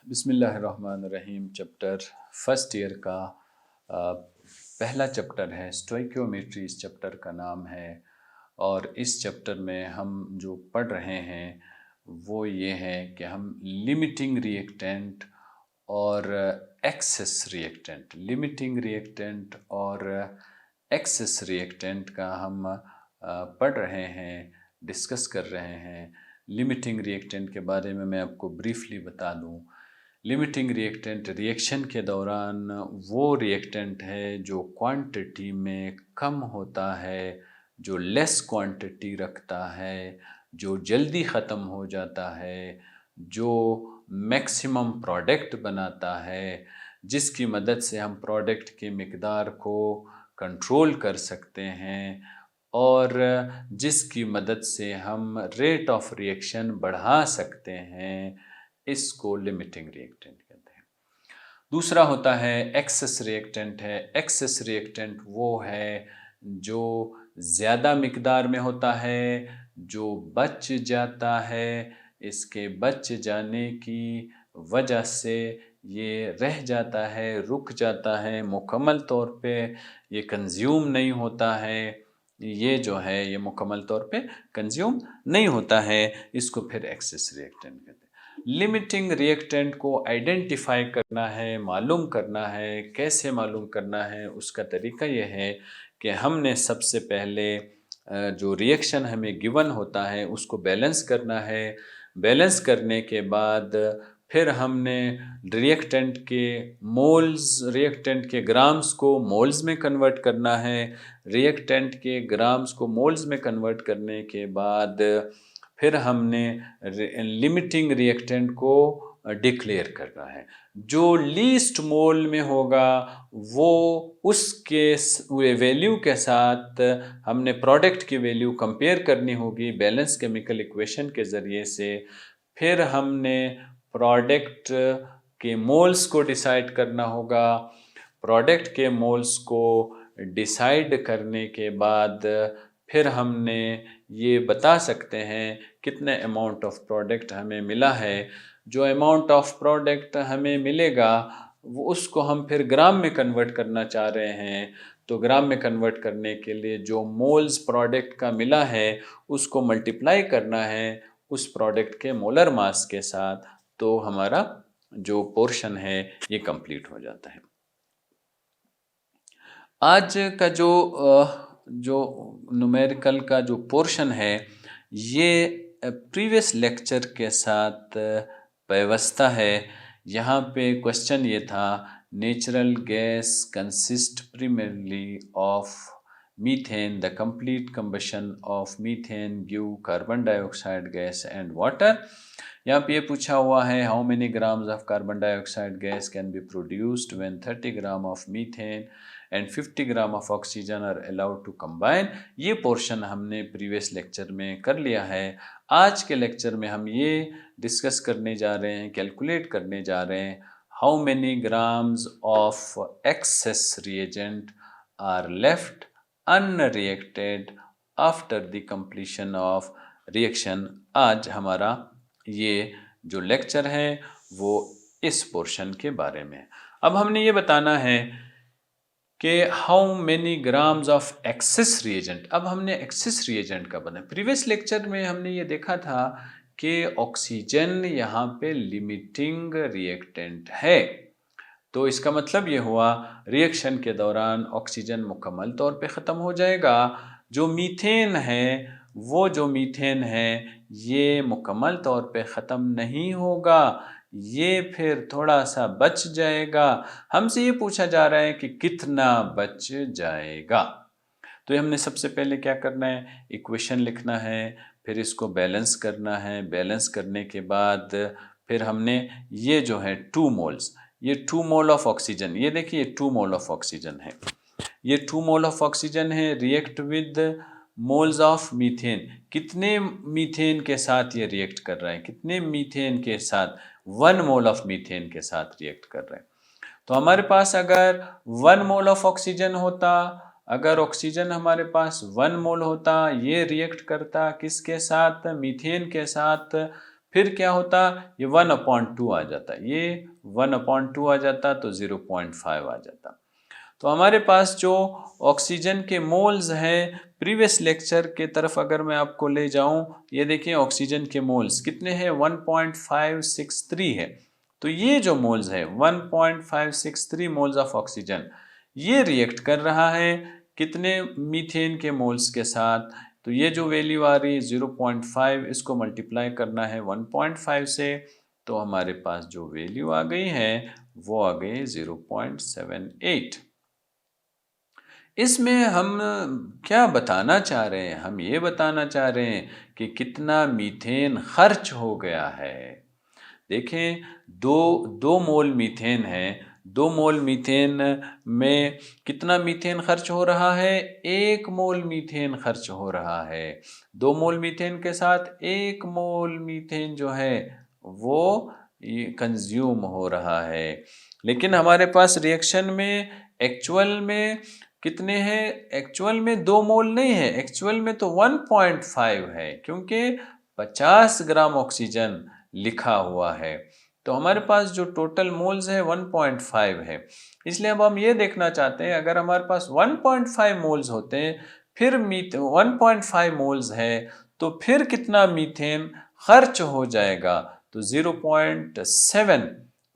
बिस्मिल्लाहिर्रहमानिर्रहीम। Chapter first year का पहला चैप्टर है स्टोइकियोमेट्री, इस चैप्टर का नाम है। और इस चैप्टर में हम जो पढ़ रहे हैं वो ये है कि हम लिमिटिंग रिएक्टेंट और एक्सेस रिएक्टेंट का हम पढ़ रहे हैं, डिस्कस कर रहे हैं। लिमिटिंग रिएक्टेंट के बारे में मैं आपको ब्रीफली बता दूं। लिमिटिंग रिएक्टेंट रिएक्शन के दौरान वो रिएक्टेंट है जो क्वांटिटी में कम होता है, जो लेस क्वांटिटी रखता है, जो जल्दी ख़त्म हो जाता है, जो मैक्सिमम प्रोडक्ट बनाता है, जिसकी मदद से हम प्रोडक्ट की मिकदार को कंट्रोल कर सकते हैं और जिसकी मदद से हम रेट ऑफ रिएक्शन बढ़ा सकते हैं। इसको लिमिटिंग रिएक्टेंट कहते हैं। दूसरा होता है एक्सेस रिएक्टेंट है। एक्सेस रिएक्टेंट वो है जो ज़्यादा मिकदार में होता है, जो बच जाता है। इसके बच जाने की वजह से ये रह जाता है, रुक जाता है, मुकम्मल तौर पे ये कंज्यूम नहीं होता है। ये जो है ये मुकम्मल तौर पे कंज्यूम नहीं होता है। इसको फिर एक्सेस रिएक्टेंट कहते हैं। लिमिटिंग रिएक्टेंट को आइडेंटिफाई करना है, मालूम करना है। कैसे मालूम करना है? उसका तरीका यह है कि हमने सबसे पहले जो रिएक्शन हमें गिवन होता है उसको बैलेंस करना है। बैलेंस करने के बाद फिर हमने रिएक्टेंट के ग्राम्स को मोल्स में कन्वर्ट करना है। रिएक्टेंट के ग्राम्स को मोल्स में कन्वर्ट करने के बाद फिर हमने लिमिटिंग रिएक्टेंट को डिक्लेयर करना है। जो लीस्ट मोल में होगा वो उसके वैल्यू के साथ हमने प्रोडक्ट की वैल्यू कंपेयर करनी होगी बैलेंस केमिकल इक्वेशन के ज़रिए से। फिर हमने प्रोडक्ट के मोल्स को डिसाइड करना होगा। प्रोडक्ट के मोल्स को डिसाइड करने के बाद फिर हमने ये बता सकते हैं कितने अमाउंट ऑफ प्रोडक्ट हमें मिला है। जो अमाउंट ऑफ प्रोडक्ट हमें मिलेगा वो उसको हम फिर ग्राम में कन्वर्ट करना चाह रहे हैं। तो ग्राम में कन्वर्ट करने के लिए जो मोल्स प्रोडक्ट का मिला है उसको मल्टीप्लाई करना है उस प्रोडक्ट के मोलर मास के साथ, तो हमारा जो पोर्शन है ये कंप्लीट हो जाता है। आज का जो न्यूमेरिकल का जो पोर्शन है ये प्रीवियस लेक्चर के साथ व्यवस्था है। यहाँ पे क्वेश्चन ये था, natural gas consist primarily of methane, the complete combustion of methane give carbon dioxide gas and water. यहाँ पे ये पूछा हुआ है, how many grams of carbon dioxide gas can be produced when 30 gram of methane and 50 gram of oxygen are allowed to combine. ये portion हमने previous lecture में कर लिया है। आज के लेक्चर में हम ये डिस्कस करने जा रहे हैं, कैलकुलेट करने जा रहे हैं, how many grams of excess reagent are left unreacted after the completion of reaction. आज हमारा ये जो लेक्चर है वो इस पोर्शन के बारे में। अब हमने ये बताना है कि how many grams of excess reagent. अब हमने एक्सेस रिएजेंट का बना। प्रीवियस लेक्चर में हमने ये देखा था कि ऑक्सीजन यहाँ पे लिमिटिंग रिएक्टेंट है। तो इसका मतलब ये हुआ रिएक्शन के दौरान ऑक्सीजन मुकम्मल तौर पे ख़त्म हो जाएगा। जो मीथेन है ये मुकम्मल तौर पे ख़त्म नहीं होगा, ये फिर थोड़ा सा बच जाएगा। हमसे ये पूछा जा रहा है कि कितना बच जाएगा। तो हमने सबसे पहले क्या करना है, इक्वेशन लिखना है, फिर इसको बैलेंस करना है। बैलेंस करने के बाद फिर हमने ये जो है 2 मोल्स, ये 2 मोल ऑफ ऑक्सीजन, ये देखिए ये 2 मोल ऑफ ऑक्सीजन है, ये 2 मोल ऑफ ऑक्सीजन है, react with moles of methane. कितने मीथेन के साथ ये रिएक्ट कर रहा है? कितने मीथेन के साथ? 1 मोल ऑफ मीथेन के साथ रिएक्ट कर रहे हैं। तो हमारे पास अगर 1 मोल ऑफ ऑक्सीजन होता, अगर ऑक्सीजन हमारे पास 1 मोल होता, ये रिएक्ट करता किसके साथ? मीथेन के साथ। फिर क्या होता, ये 1/2 आ जाता, ये 1/2 आ जाता, तो 0.5 आ जाता। तो हमारे पास जो ऑक्सीजन के मोल्स हैं, प्रीवियस लेक्चर के तरफ अगर मैं आपको ले जाऊं, ये देखिए ऑक्सीजन के मोल्स कितने हैं, 1.563 है। तो ये जो मोल्स है 1.563 मोल्स ऑफ ऑक्सीजन, ये रिएक्ट कर रहा है कितने मीथेन के मोल्स के साथ। तो ये जो वैल्यू आ रही है 0.5, इसको मल्टीप्लाई करना है 1.5 से, तो हमारे पास जो वैल्यू आ गई है वो आ गई 0.78। इसमें हम क्या बताना चाह रहे हैं, हम ये बताना चाह रहे हैं कि कितना मीथेन खर्च हो गया है। देखें, दो दो मोल मीथेन है, 2 मोल मीथेन में कितना मीथेन खर्च हो रहा है, 1 मोल मीथेन खर्च हो रहा है। 2 मोल मीथेन के साथ 1 मोल मीथेन जो है वो ये कंज्यूम हो रहा है। लेकिन हमारे पास रिएक्शन में एक्चुअल में कितने हैं, एक्चुअल में 2 मोल नहीं है, एक्चुअल में तो 1.5 है, क्योंकि 50 ग्राम ऑक्सीजन लिखा हुआ है। तो हमारे पास जो टोटल मोल्स है 1.5 है। इसलिए अब हम ये देखना चाहते हैं, अगर हमारे पास 1.5 मोल्स होते हैं, फिर 1.5 मोल्स है, तो फिर कितना मीथेन खर्च हो जाएगा, तो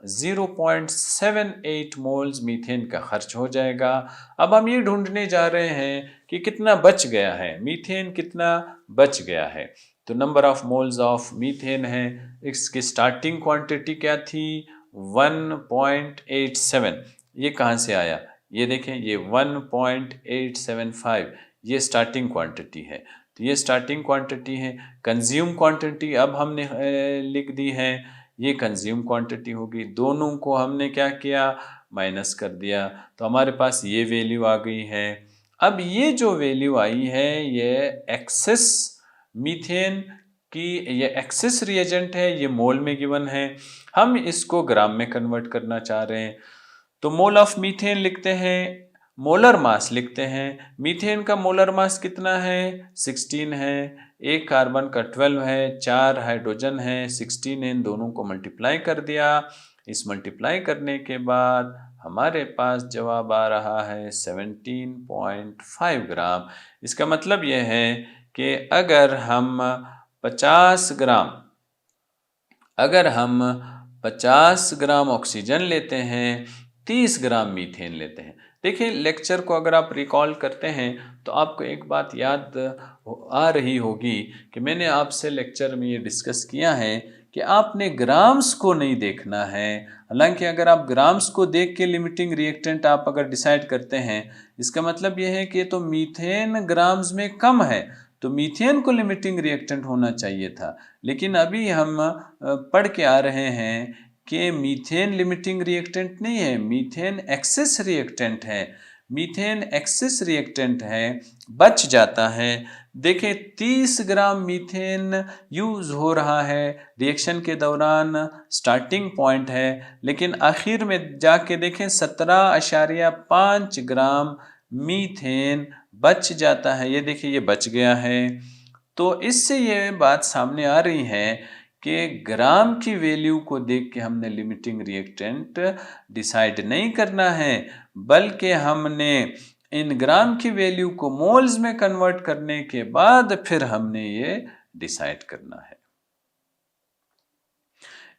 0.78 मोल्स मीथेन का खर्च हो जाएगा। अब हम ये ढूंढने जा रहे हैं कि कितना बच गया है, मीथेन कितना बच गया है। तो number of moles of methane है, इसकी स्टार्टिंग क्वांटिटी क्या थी, 1.87। ये कहाँ से आया, ये देखें, ये 1.875 ये स्टार्टिंग क्वांटिटी है। तो ये स्टार्टिंग क्वांटिटी है। कंज्यूम क्वांटिटी अब हमने लिख दी है, ये कंज्यूम क्वांटिटी होगी। दोनों को हमने क्या किया, माइनस कर दिया, तो हमारे पास ये वैल्यू आ गई है। अब ये जो वैल्यू आई है ये एक्सेस मीथेन की, ये एक्सेस रिएजेंट है, ये मोल में गिवन है, हम इसको ग्राम में कन्वर्ट करना चाह रहे हैं। तो मोल ऑफ मीथेन लिखते हैं, मोलर मास लिखते हैं। मीथेन का मोलर मास कितना है, 16 है, एक कार्बन का 12 है, 4 हाइड्रोजन है, 16 है, इन दोनों को मल्टीप्लाई कर दिया। इस मल्टीप्लाई करने के बाद हमारे पास जवाब आ रहा है 17.5 ग्राम। इसका मतलब यह है कि अगर हम 50 ग्राम अगर हम 50 ग्राम ऑक्सीजन लेते हैं, 30 ग्राम मीथेन लेते हैं। देखिए, लेक्चर को अगर आप रिकॉल करते हैं तो आपको एक बात याद आ रही होगी कि मैंने आपसे लेक्चर में ये डिस्कस किया है कि आपने ग्राम्स को नहीं देखना है। हालांकि अगर आप ग्राम्स को देख के लिमिटिंग रिएक्टेंट आप अगर डिसाइड करते हैं, इसका मतलब यह है कि तो मीथेन ग्राम्स में कम है, तो मीथेन को लिमिटिंग रिएक्टेंट होना चाहिए था। लेकिन अभी हम पढ़ के आ रहे हैं कि मीथेन लिमिटिंग रिएक्टेंट नहीं है, मीथेन एक्सेस रिएक्टेंट है। मीथेन एक्सेस रिएक्टेंट है, बच जाता है। देखें, 30 ग्राम मीथेन यूज़ हो रहा है रिएक्शन के दौरान, स्टार्टिंग पॉइंट है, लेकिन आखिर में जाके देखें 17.5 ग्राम मीथेन बच जाता है। ये देखिए, ये बच गया है। तो इससे ये बात सामने आ रही है कि ग्राम की वैल्यू को देख के हमने लिमिटिंग रिएक्टेंट डिसाइड नहीं करना है, बल्कि हमने इन ग्राम की वैल्यू को मोल्स में कन्वर्ट करने के बाद फिर हमने ये डिसाइड करना है।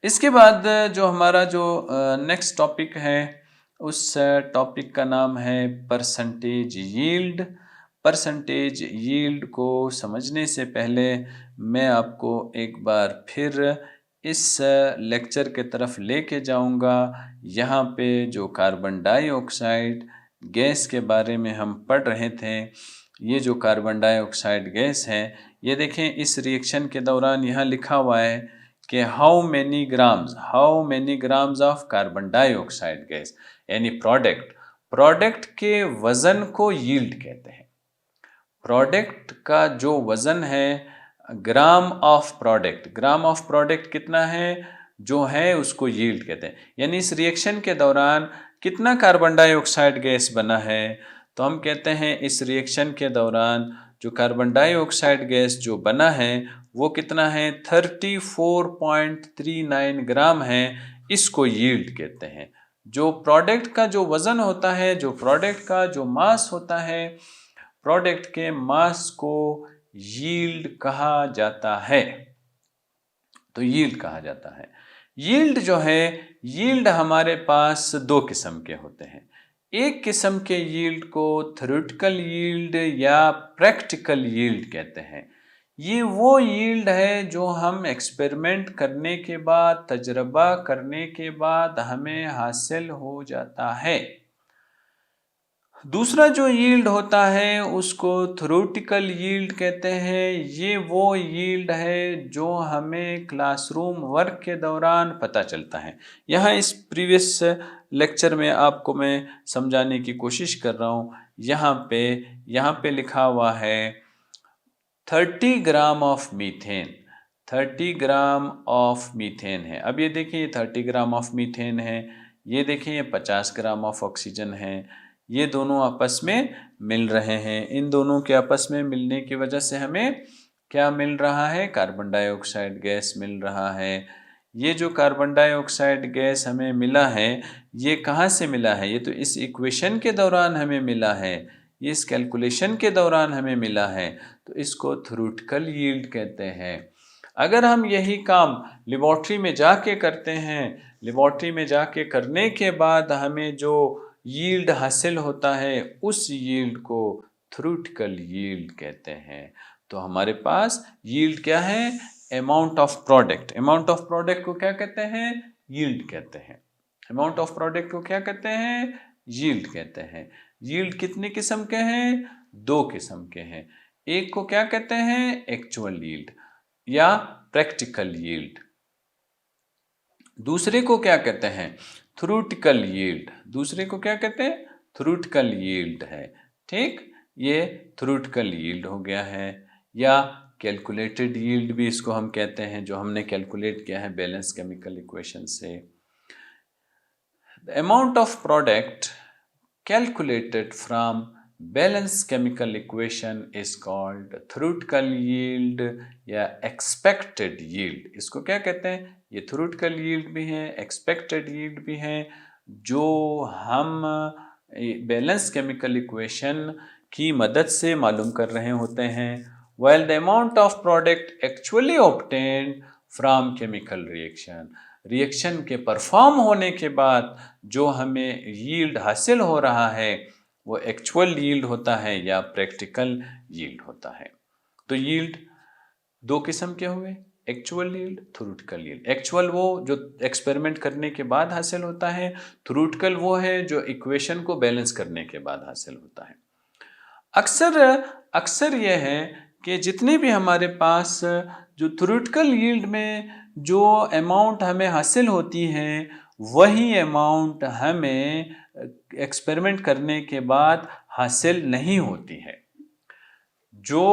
इसके बाद जो हमारा जो नेक्स्ट टॉपिक है, उस टॉपिक का नाम है परसेंटेज यील्ड। परसेंटेज यील्ड को समझने से पहले मैं आपको एक बार फिर इस लेक्चर के तरफ लेके जाऊंगा। यहाँ पे जो कार्बन डाइऑक्साइड गैस के बारे में हम पढ़ रहे थे, ये जो कार्बन डाइऑक्साइड गैस है, ये देखें इस रिएक्शन के दौरान यहाँ लिखा हुआ है कि how many grams of carbon dioxide gas, यानी प्रोडक्ट के वजन को यील्ड कहते हैं। प्रोडक्ट का जो वजन है, ग्राम ऑफ प्रोडक्ट कितना है जो है उसको यील्ड कहते हैं। यानी इस रिएक्शन के दौरान कितना कार्बन डाइऑक्साइड गैस बना है, तो हम कहते हैं इस रिएक्शन के दौरान जो कार्बन डाइऑक्साइड गैस जो बना है वो कितना है 34.39 ग्राम है, इसको यील्ड कहते हैं। जो प्रोडक्ट का जो वज़न होता है, जो प्रोडक्ट का जो मास होता है, प्रोडक्ट के मास को यील्ड कहा जाता है। तो यील्ड कहा जाता है। यील्ड जो है, यील्ड हमारे पास दो किस्म के होते हैं। एक किस्म के यील्ड को थ्योरेटिकल यील्ड या प्रैक्टिकल यील्ड कहते हैं। ये वो यील्ड है जो हम एक्सपेरिमेंट करने के बाद, तजर्बा करने के बाद हमें हासिल हो जाता है। दूसरा जो यील्ड होता है उसको थ्योरेटिकल यील्ड कहते हैं। ये वो यील्ड है जो हमें क्लासरूम वर्क के दौरान पता चलता है। यहाँ इस प्रीवियस लेक्चर में आपको मैं समझाने की कोशिश कर रहा हूँ। यहाँ पे लिखा हुआ है 30 gram of methane, 30 gram of methane है। अब ये देखिए, ये 30 ग्राम ऑफ मीथेन है, ये देखिए ये 50 ग्राम ऑफ ऑक्सीजन है। ये दोनों आपस में मिल रहे हैं। इन दोनों के आपस में मिलने की वजह से हमें क्या मिल रहा है? कार्बन डाइऑक्साइड गैस मिल रहा है। ये जो कार्बन डाइऑक्साइड गैस हमें मिला है, ये कहाँ से मिला है? ये तो इस इक्वेशन के दौरान हमें मिला है, ये इस कैलकुलेशन के दौरान हमें मिला है। तो इसको थ्योरेटिकल यील्ड कहते हैं। अगर हम यही काम लेबॉर्ट्री में जाके करते हैं, लेबॉर्ट्री में जाके करने के बाद हमें जो यील्ड हासिल होता है, उस यील्ड को थ्योरेटिकल यील्ड कहते हैं। तो हमारे पास यील्ड क्या है? Amount of product. Amount of product को क्या कहते हैं? यील्ड कहते हैं। अमाउंट ऑफ प्रोडक्ट को क्या कहते हैं? यील्ड कहते हैं। यील्ड कितने किस्म के हैं? दो किस्म के हैं। एक को क्या कहते हैं? एक्चुअल यील्ड या प्रैक्टिकल यील्ड। दूसरे को क्या कहते हैं? Theoretical yield. दूसरे को क्या कहते हैं? थ्योरेटिकल यील्ड है। ठीक, ये थ्योरेटिकल यील्ड हो गया है, या कैलकुलेटेड यील्ड भी इसको हम कहते हैं, जो हमने कैलकुलेट किया है बैलेंस केमिकल इक्वेशन से। The amount of product calculated from balance chemical equation is called theoretical yield या एक्सपेक्टेड यील्ड। इसको क्या कहते हैं? ये थ्योरेटिकल यील्ड भी है, एक्सपेक्टेड यील्ड भी है, जो हम बैलेंस केमिकल इक्वेशन की मदद से मालूम कर रहे होते हैं। while the amount of product actually obtained from chemical reaction, reaction के परफॉर्म होने के बाद जो हमें यील्ड हासिल हो रहा है, वो एक्चुअल यील्ड होता है या प्रैक्टिकल यील्ड होता है। तो यील्ड दो किस्म के हुए, actual yield, theoretical yield. Actual वो जो एक्सपेरिमेंट करने के बाद हासिल होता है, थ्योरेटिकल वो है जो इक्वेशन को बैलेंस करने के बाद हासिल होता है। अक्सर यह है कि जितनी भी हमारे पास जो थ्योरेटिकल यील्ड में जो अमाउंट हमें हासिल होती है, वही अमाउंट हमें एक्सपेरिमेंट करने के बाद हासिल नहीं होती है। जो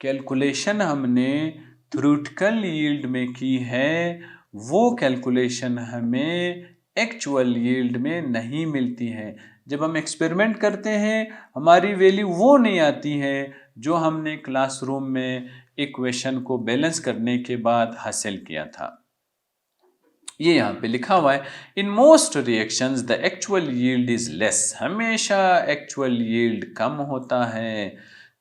कैलकुलेशन हमने थ्योरेटिकल यील्ड में की है, वो कैलकुलेशन हमें एक्चुअल यील्ड में नहीं मिलती है। जब हम एक्सपेरिमेंट करते हैं, हमारी वैल्यू वो नहीं आती है जो हमने क्लासरूम में इक्वेशन को बैलेंस करने के बाद हासिल किया था। ये यहाँ पे लिखा हुआ है, in most reactions the actual yield is less. हमेशा एक्चुअल यील्ड कम होता है,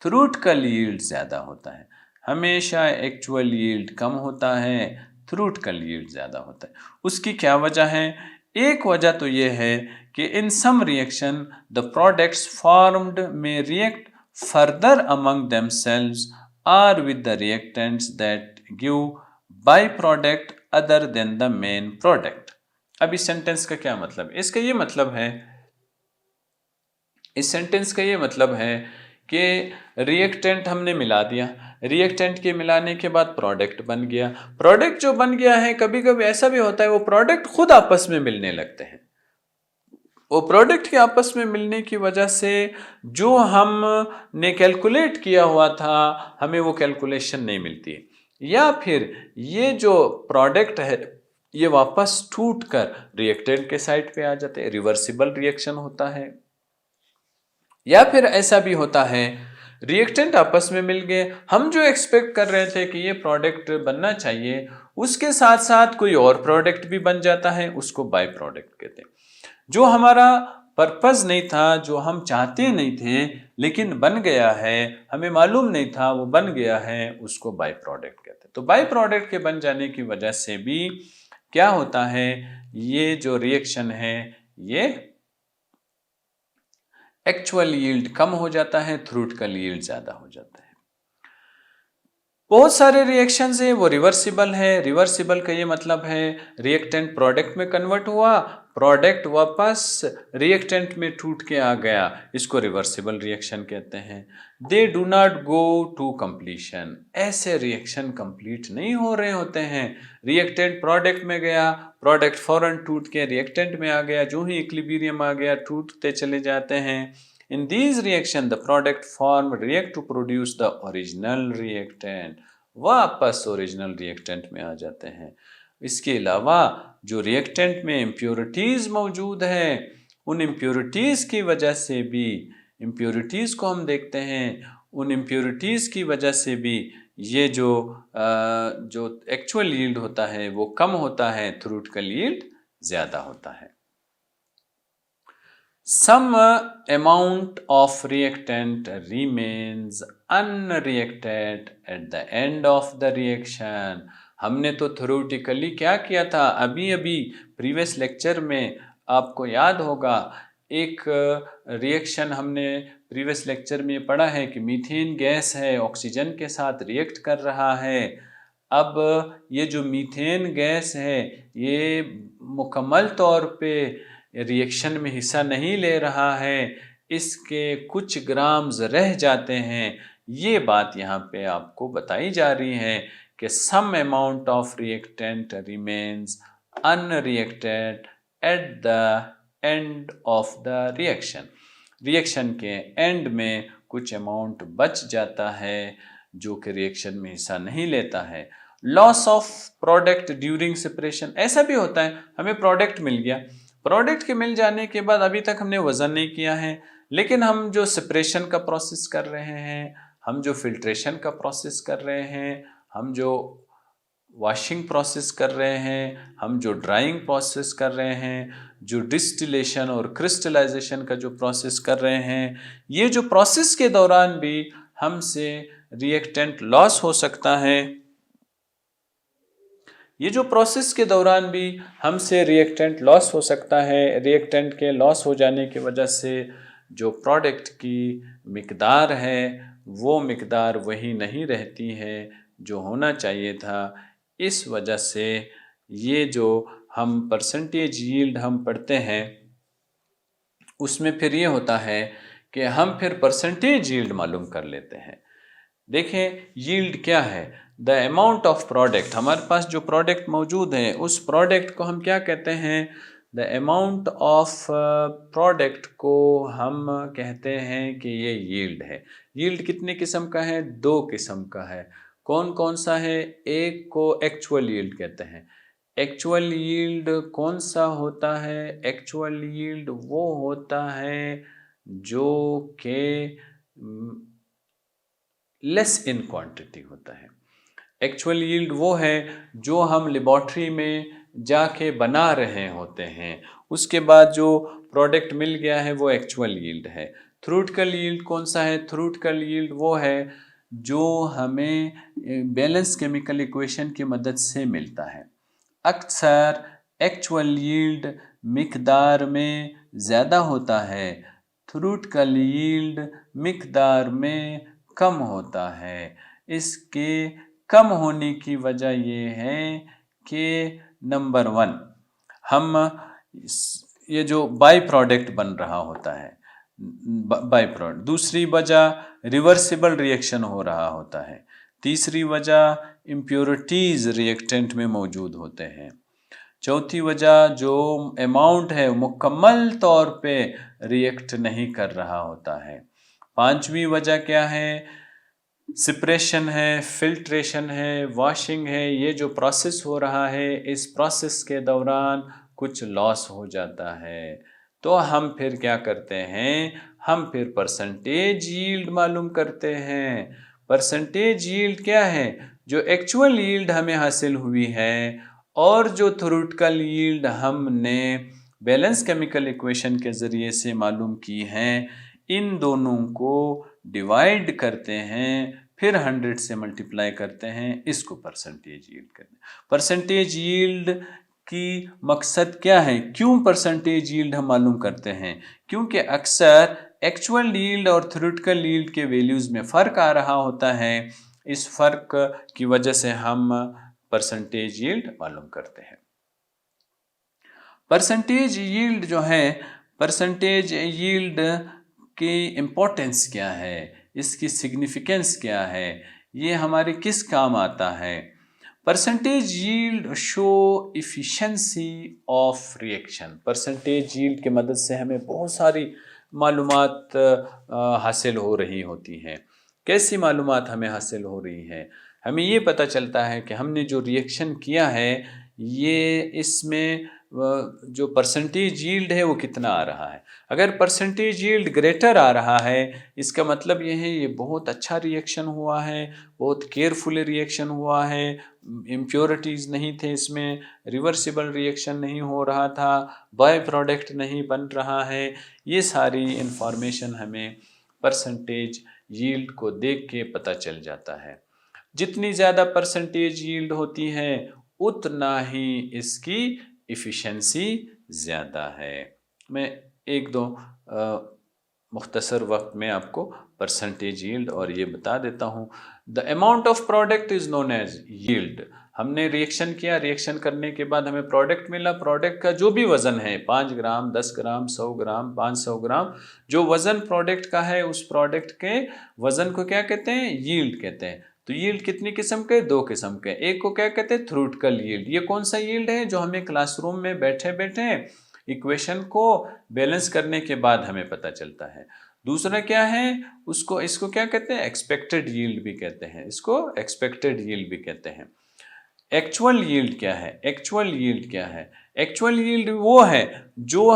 थ्योरेटिकल यील्ड ज़्यादा होता है। हमेशा एक्चुअल यील्ड कम होता है, थ्योरेटिकल यील्ड ज़्यादा होता है। उसकी क्या वजह है? एक वजह तो ये है कि in some reaction the products formed में react further among themselves or with the reactants that give byproduct other than the main product। अब इस सेंटेंस का क्या मतलब? इसका ये मतलब है, इस सेंटेंस का ये मतलब है कि रिएक्टेंट हमने मिला दिया, रिएक्टेंट के मिलाने के बाद प्रोडक्ट बन गया। प्रोडक्ट जो बन गया है, कभी कभी ऐसा भी होता है वो प्रोडक्ट खुद आपस में मिलने लगते हैं। वो प्रोडक्ट के आपस में मिलने की वजह से जो हमने कैलकुलेट किया हुआ था, हमें वो कैलकुलेशन नहीं मिलती है, या फिर ये जो प्रोडक्ट है ये वापस टूट कर रिएक्टेंट के साइड पे आ जाते हैं, रिवर्सिबल रिएक्शन होता है। या फिर ऐसा भी होता है रिएक्टेंट आपस में मिल गए, हम जो एक्सपेक्ट कर रहे थे कि ये प्रोडक्ट बनना चाहिए उसके साथ साथ कोई और प्रोडक्ट भी बन जाता है, उसको बाय प्रोडक्ट कहते हैं। जो हमारा पर्पस नहीं था, जो हम चाहते नहीं थे लेकिन बन गया है, हमें मालूम नहीं था वो बन गया है, उसको बाय प्रोडक्ट कहते हैं। तो बाय प्रोडक्ट के बन जाने की वजह से भी क्या होता है, ये जो रिएक्शन है ये एक्चुअल यील्ड कम हो जाता है, थ्योरेटिकल यील्ड ज्यादा हो जाता है। बहुत सारे रिएक्शंस है वो रिवर्सिबल है। रिवर्सिबल का ये मतलब है रिएक्टेंट प्रोडक्ट में कन्वर्ट हुआ, प्रोडक्ट वापस रिएक्टेंट में टूट के आ गया, इसको रिवर्सिबल रिएक्शन कहते हैं। They do not go to completion, ऐसे रिएक्शन कंप्लीट नहीं हो रहे होते हैं। रिएक्टेंट प्रोडक्ट में गया, प्रोडक्ट फौरन टूट के रिएक्टेंट में आ गया, जो ही इक्विलिब्रियम आ गया टूटते चले जाते हैं। In these reaction, the product form react to produce the original reactant, वापस ओरिजिनल रिएक्टेंट में आ जाते हैं। इसके अलावा जो रिएक्टेंट में इम्प्योरिटीज मौजूद है, उन इम्प्योरिटीज की वजह से भी, इम्प्योरिटीज को हम देखते हैं, उन इम्प्योरिटीज की वजह से भी ये जो एक्चुअल यील्ड होता है वो कम होता है, थ्योरेटिकल यील्ड ज़्यादा होता है। Some amount of reactant remains unreacted at the end of the reaction। हमने तो थ्योरेटिकली क्या किया था, अभी अभी प्रीवियस लेक्चर में आपको याद होगा, एक रिएक्शन हमने प्रीवियस लेक्चर में पढ़ा है कि मीथेन गैस है, ऑक्सीजन के साथ रिएक्ट कर रहा है। अब ये जो मीथेन गैस है ये मुकम्मल तौर पे रिएक्शन में हिस्सा नहीं ले रहा है, इसके कुछ ग्राम्स रह जाते हैं। ये बात यहाँ पे आपको बताई जा रही है कि some amount of reactant remains unreacted at the end of the reaction. Reaction के एंड में कुछ अमाउंट बच जाता है जो कि रिएक्शन में हिस्सा नहीं लेता है। Loss of product during separation, ऐसा भी होता है, हमें प्रोडक्ट मिल गया, प्रोडक्ट के मिल जाने के बाद अभी तक हमने वज़न नहीं किया है, लेकिन हम जो सेपरेशन का प्रोसेस कर रहे हैं, हम जो फिल्ट्रेशन का प्रोसेस कर रहे हैं, हम जो वॉशिंग प्रोसेस कर रहे हैं, हम जो ड्राइंग प्रोसेस कर रहे हैं, जो डिस्टिलेशन और क्रिस्टलाइजेशन का जो प्रोसेस कर रहे हैं, ये जो प्रोसेस के दौरान भी हमसे रिएक्टेंट लॉस हो सकता है। ये जो प्रोसेस के दौरान भी हमसे रिएक्टेंट लॉस हो सकता है। रिएक्टेंट के लॉस हो जाने की वजह से जो प्रोडक्ट की मिकदार है वो मिकदार वही नहीं रहती है जो होना चाहिए था। इस वजह से ये जो हम परसेंटेज यील्ड हम पढ़ते हैं उसमें फिर ये होता है कि हम फिर परसेंटेज यील्ड मालूम कर लेते हैं। देखें यील्ड क्या है, द अमाउंट ऑफ प्रोडक्ट, हमारे पास जो प्रोडक्ट मौजूद है उस प्रोडक्ट को हम क्या कहते हैं, द अमाउंट ऑफ प्रोडक्ट को हम कहते हैं कि ये यील्ड है। यील्ड कितने किस्म का है, दो किस्म का है। कौन कौन सा है, एक को एक्चुअल यील्ड कहते हैं। एक्चुअल यील्ड कौन सा होता है, एक्चुअल यील्ड वो होता है जो कि लेस इन क्वांटिटी होता है। एक्चुअल यील्ड वो है जो हम लेबॉर्ट्री में जाके बना रहे होते हैं, उसके बाद जो प्रोडक्ट मिल गया है वो एक्चुअल यील्ड है। थ्योरेटिकल यील्ड कौन सा है, थ्योरेटिकल यील्ड वो है जो हमें बैलेंस केमिकल इक्वेशन की मदद से मिलता है। अक्सर एक्चुअल यील्ड मिकदार में ज़्यादा होता है, थ्योरेटिकल यील्ड मिकदार में कम होता है। इसके कम होने की वजह ये है कि नंबर 1 हम ये जो बाई प्रोडक्ट बन रहा होता है, बाई प्रोडक्ट, दूसरी वजह रिवर्सिबल रिएक्शन हो रहा होता है, तीसरी वजह इम्प्योरिटीज़ रिएक्टेंट में मौजूद होते हैं, चौथी वजह जो अमाउंट है मुकम्मल तौर पे रिएक्ट नहीं कर रहा होता है, पांचवी वजह क्या है, सेपरेशन है, फिल्ट्रेशन है, वॉशिंग है। ये जो प्रोसेस हो रहा है इस प्रोसेस के दौरान कुछ लॉस हो जाता है। तो हम फिर क्या करते हैं, हम फिर परसेंटेज यील्ड मालूम करते हैं। परसेंटेज यील्ड क्या है, जो एक्चुअल यील्ड हमें हासिल हुई है और जो थ्योरेटिकल यील्ड हमने बैलेंस केमिकल इक्वेशन के ज़रिए से मालूम की हैं, इन दोनों को डिवाइड करते हैं, फिर 100 से मल्टीप्लाई करते हैं, इसको परसेंटेज यील्ड करते हैं। परसेंटेज यील्ड की मकसद क्या है, क्यों परसेंटेज यील्ड हम मालूम करते हैं? क्योंकि अक्सर एक्चुअल यील्ड और थ्योरेटिकल यील्ड के वैल्यूज़ में फ़र्क आ रहा होता है। इस फ़र्क की वजह से हम परसेंटेज यील्ड मालूम करते हैं। परसेंटेज यील्ड जो है, परसेंटेज यील्ड की इम्पोर्टेंस क्या है, इसकी सिग्निफिकेंस क्या है, ये हमारे किस काम आता है? Percentage yield show efficiency of reaction. Percentage yield की मदद से हमें बहुत सारी मालूमात हासिल हो रही होती हैं। कैसी मालूमात हमें हासिल हो रही है? हमें ये पता चलता है कि हमने जो रिएक्शन किया है, ये इसमें जो परसेंटेज यील्ड है वो कितना आ रहा है। अगर परसेंटेज यील्ड ग्रेटर आ रहा है, इसका मतलब ये है ये बहुत अच्छा रिएक्शन हुआ है, बहुत केयरफुली रिएक्शन हुआ है, इम्प्योरिटीज़ नहीं थे इसमें, रिवर्सिबल रिएक्शन नहीं हो रहा था, बाय प्रोडक्ट नहीं बन रहा है। ये सारी इंफॉर्मेशन हमें परसेंटेज यील्ड को देख के पता चल जाता है। जितनी ज़्यादा परसेंटेज यील्ड होती है, उतना ही इसकी इफ़िशेंसी ज़्यादा है। मैं एक दो मुख्तसर वक्त में आपको परसेंटेज यील्ड और ये बता देता हूँ। The amount of product is known as yield. हमने रिएक्शन किया, रिएक्शन करने के बाद हमें प्रोडक्ट मिला, प्रोडक्ट का जो भी वज़न है, 5 ग्राम, 10 ग्राम, 100 ग्राम, 500 ग्राम, जो वज़न प्रोडक्ट का है, उस प्रोडक्ट के वज़न को क्या कहते हैं, यील्ड कहते हैं। तो यील्ड कितनी किस्म के, 2 किस्म के। एक को क्या कहते हैं, थ्योरेटिकल यील्ड। ये कौन सा यील्ड है, जो हमें क्लासरूम में बैठे बैठे इक्वेशन को बैलेंस करने के बाद हमें पता चलता है। दूसरा क्या है, उसको इसको क्या कहते हैं, एक्सपेक्टेड यील्ड भी कहते हैं, इसको एक्सपेक्टेड यील्ड भी कहते हैं। एक्चुअल यील्ड क्या है, एक्चुअल यील्ड क्या है? एक्चुअल यील्ड वो है जो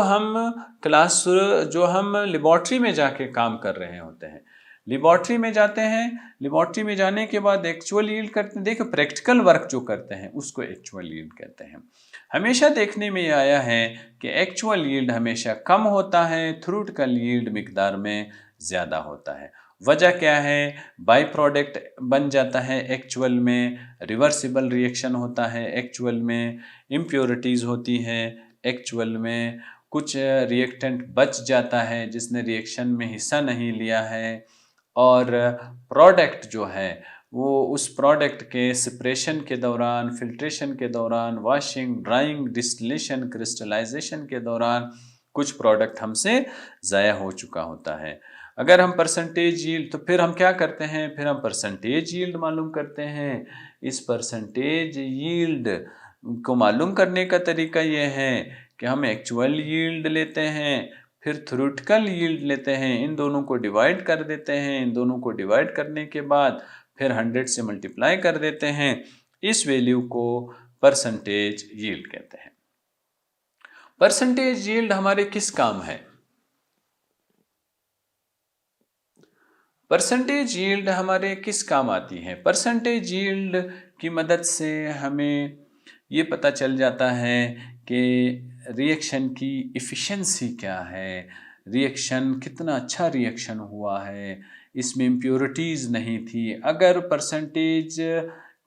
हम लेबॉर्ट्री में जाके काम कर रहे होते हैं। लेबॉर्ट्री में जाते हैं, लेबॉर्ट्री में जाने के बाद एक्चुअल यील्ड करते हैं। देखो, प्रैक्टिकल वर्क जो करते हैं उसको एक्चुअल यील्ड कहते हैं। हमेशा देखने में आया है कि एक्चुअल यील्ड हमेशा कम होता है, थ्योरेटिकल यील्ड मिकदार में ज़्यादा होता है। वजह क्या है, बाई प्रोडक्ट बन जाता है एक्चुअल में, रिवर्सिबल रिएक्शन होता है एक्चुअल में, इम्प्योरिटीज़ होती हैं एक्चुअल में, कुछ रिएक्टेंट बच जाता है जिसने रिएक्शन में हिस्सा नहीं लिया है, और प्रोडक्ट जो है वो उस प्रोडक्ट के सेपरेशन के दौरान, फिल्ट्रेशन के दौरान, वॉशिंग, ड्राइंग, डिस्टिलेशन, क्रिस्टलाइजेशन के दौरान कुछ प्रोडक्ट हमसे ज़ाया हो चुका होता है। अगर हम परसेंटेज यील्ड, तो फिर हम क्या करते हैं, फिर हम परसेंटेज यील्ड मालूम करते हैं। इस परसेंटेज यील्ड को मालूम करने का तरीका ये है कि हम एक्चुअल यील्ड लेते हैं, फिर थ्योरेटिकल यील्ड लेते हैं, इन दोनों को डिवाइड कर देते हैं, इन दोनों को डिवाइड करने के बाद फिर 100 से मल्टीप्लाई कर देते हैं। इस वैल्यू को परसेंटेज यील्ड कहते हैं। परसेंटेज यील्ड हमारे किस काम है? परसेंटेज यील्ड हमारे किस काम आती है? परसेंटेज यील्ड की मदद से हमें ये पता चल जाता है कि रिएक्शन की इफ़िशेंसी क्या है, रिएक्शन कितना अच्छा रिएक्शन हुआ है, इसमें इम्प्योरिटीज़ नहीं थी। अगर परसेंटेज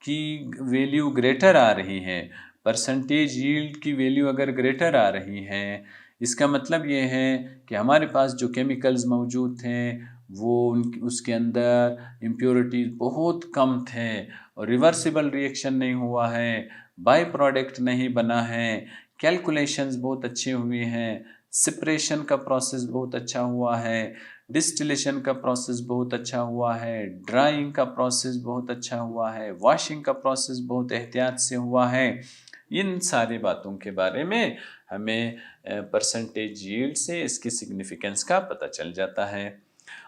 की वैल्यू ग्रेटर आ रही है, परसेंटेज यील्ड की वैल्यू अगर ग्रेटर आ रही है, इसका मतलब ये है कि हमारे पास जो केमिकल्स मौजूद थे वो उसके अंदर इम्प्योरिटीज़ बहुत कम थे और रिवर्सिबल रिएक्शन नहीं हुआ है, बाई प्रोडक्ट नहीं बना है, कैलकुलेशंस बहुत अच्छे हुए हैं, सेपरेशन का प्रोसेस बहुत अच्छा हुआ है, डिस्टिलेशन का प्रोसेस बहुत अच्छा हुआ है, ड्राइंग का प्रोसेस बहुत अच्छा हुआ है, वॉशिंग का प्रोसेस बहुत एहतियात से हुआ है। इन सारी बातों के बारे में हमें परसेंटेज यील्ड से इसकी सिग्निफिकेंस का पता चल जाता है।